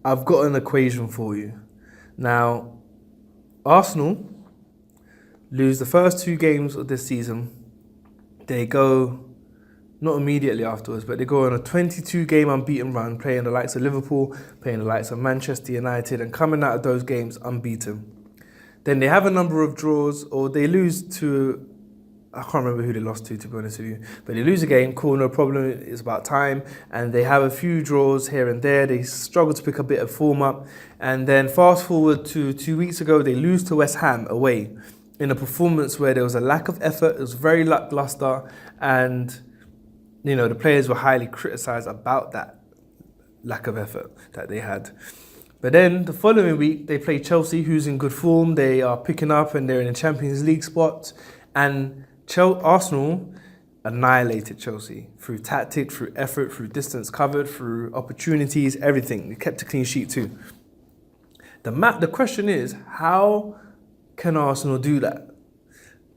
I've got an equation for you. Now, Arsenal lose the first 2 games of this season. They go, not immediately afterwards, but they go on a 22-game unbeaten run, playing the likes of Liverpool, playing the likes of Manchester United, and coming out of those games unbeaten. Then they have a number of draws, or they lose to, I can't remember who they lost to be honest with you, but they lose a game, cool, no problem, it's about time, and they have a few draws here and there. They struggle to pick a bit of form up, and then fast forward to 2 weeks ago, they lose to West Ham away in a performance where there was a lack of effort, it was very lackluster, and the players were highly criticised about that lack of effort that they had. But then the following week, they play Chelsea, who's in good form. They are picking up and they're in a Champions League spot. And Arsenal annihilated Chelsea through tactic, through effort, through distance covered, through opportunities, everything. They kept a clean sheet too. The question is, how can Arsenal do that?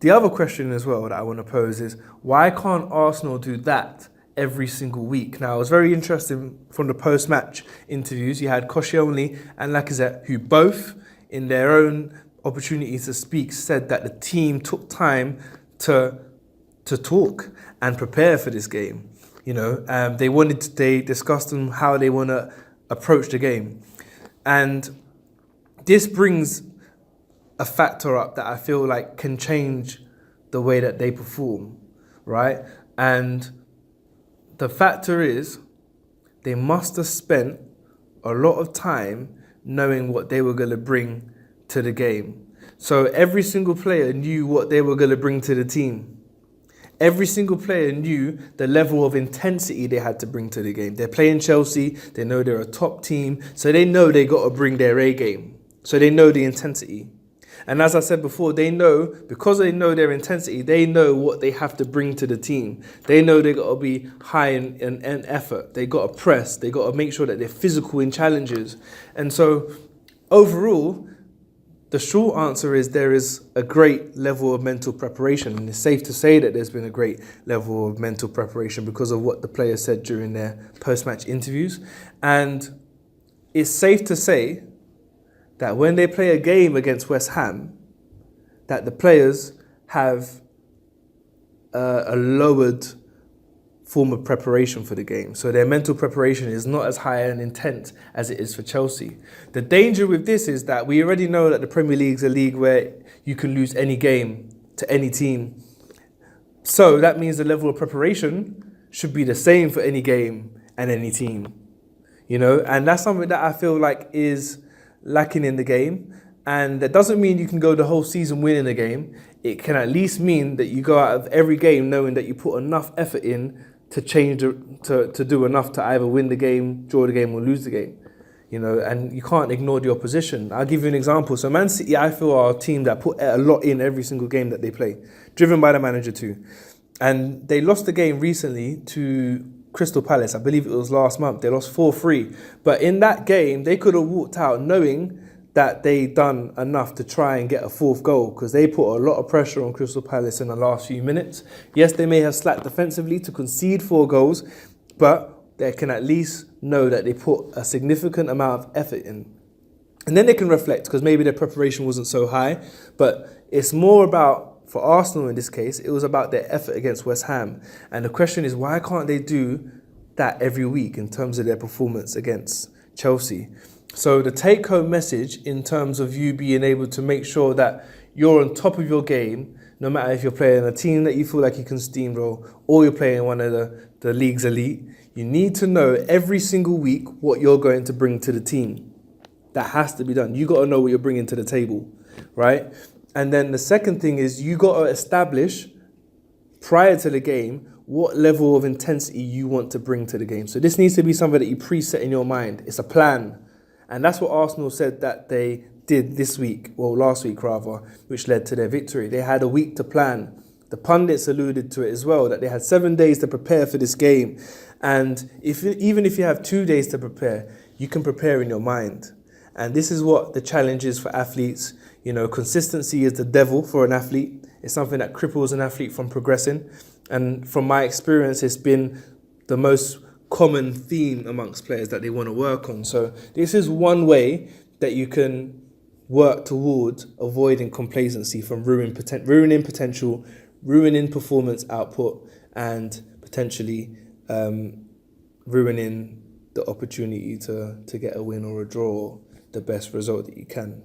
The other question as well that I want to pose is, why can't Arsenal do that every single week? Now, it was very interesting from the post-match interviews. You had Koscielny and Lacazette, who both, in their own opportunities to speak, said that the team took time to talk and prepare for this game. They discussed on how they want to approach the game. And this brings a factor up that I feel like can change the way that they perform, right? And the factor is they must have spent a lot of time knowing what they were going to bring to the game. So every single player knew what they were going to bring to the team. Every single player knew the level of intensity they had to bring to the game. They're playing Chelsea, they know they're a top team, so they know they got to bring their A game. So they know the intensity. And as I said before, because they know their intensity, they know what they have to bring to the team. They know they got to be high in effort. They got to press. They got to make sure that they're physical in challenges. And so overall, the short answer is there is a great level of mental preparation. And it's safe to say that there's been a great level of mental preparation because of what the players said during their post-match interviews. And it's safe to say that when they play a game against West Ham, that the players have a lowered form of preparation for the game. So their mental preparation is not as high and intense as it is for Chelsea. The danger with this is that we already know that the Premier League is a league where you can lose any game to any team. So that means the level of preparation should be the same for any game and any team. And that's something that I feel like is lacking in the game, and that doesn't mean you can go the whole season winning a game. It can at least mean that you go out of every game knowing that you put enough effort in to to do enough to either win the game, draw the game, or lose the game. And you can't ignore the opposition. I'll give you an example. So Man City, I feel, are a team that put a lot in every single game that they play, driven by the manager too. And they lost the game recently to Crystal Palace. I believe it was last month. They lost 4-3. But in that game, they could have walked out knowing that they done enough to try and get a fourth goal because they put a lot of pressure on Crystal Palace in the last few minutes. Yes, they may have slacked defensively to concede 4 goals, but they can at least know that they put a significant amount of effort in. And then they can reflect because maybe their preparation wasn't so high, but it's more about, for Arsenal in this case, it was about their effort against West Ham. And the question is, why can't they do that every week in terms of their performance against Chelsea? So the take-home message in terms of you being able to make sure that you're on top of your game, no matter if you're playing a team that you feel like you can steamroll or you're playing one of the league's elite, you need to know every single week what you're going to bring to the team. That has to be done. You got to know what you're bringing to the table, right? And then the second thing is you got to establish prior to the game what level of intensity you want to bring to the game. So this needs to be something that you preset in your mind. It's a plan. And that's what Arsenal said that they did this week, well, last week rather, which led to their victory. They had a week to plan. The pundits alluded to it as well, that they had 7 days to prepare for this game. And even if you have 2 days to prepare, you can prepare in your mind. And this is what the challenge is for athletes. Consistency is the devil for an athlete. It's something that cripples an athlete from progressing. And from my experience, it's been the most common theme amongst players that they want to work on. So this is one way that you can work towards avoiding complacency from ruining potential, ruining performance output, and potentially ruining the opportunity to get a win or a draw, the best result that you can.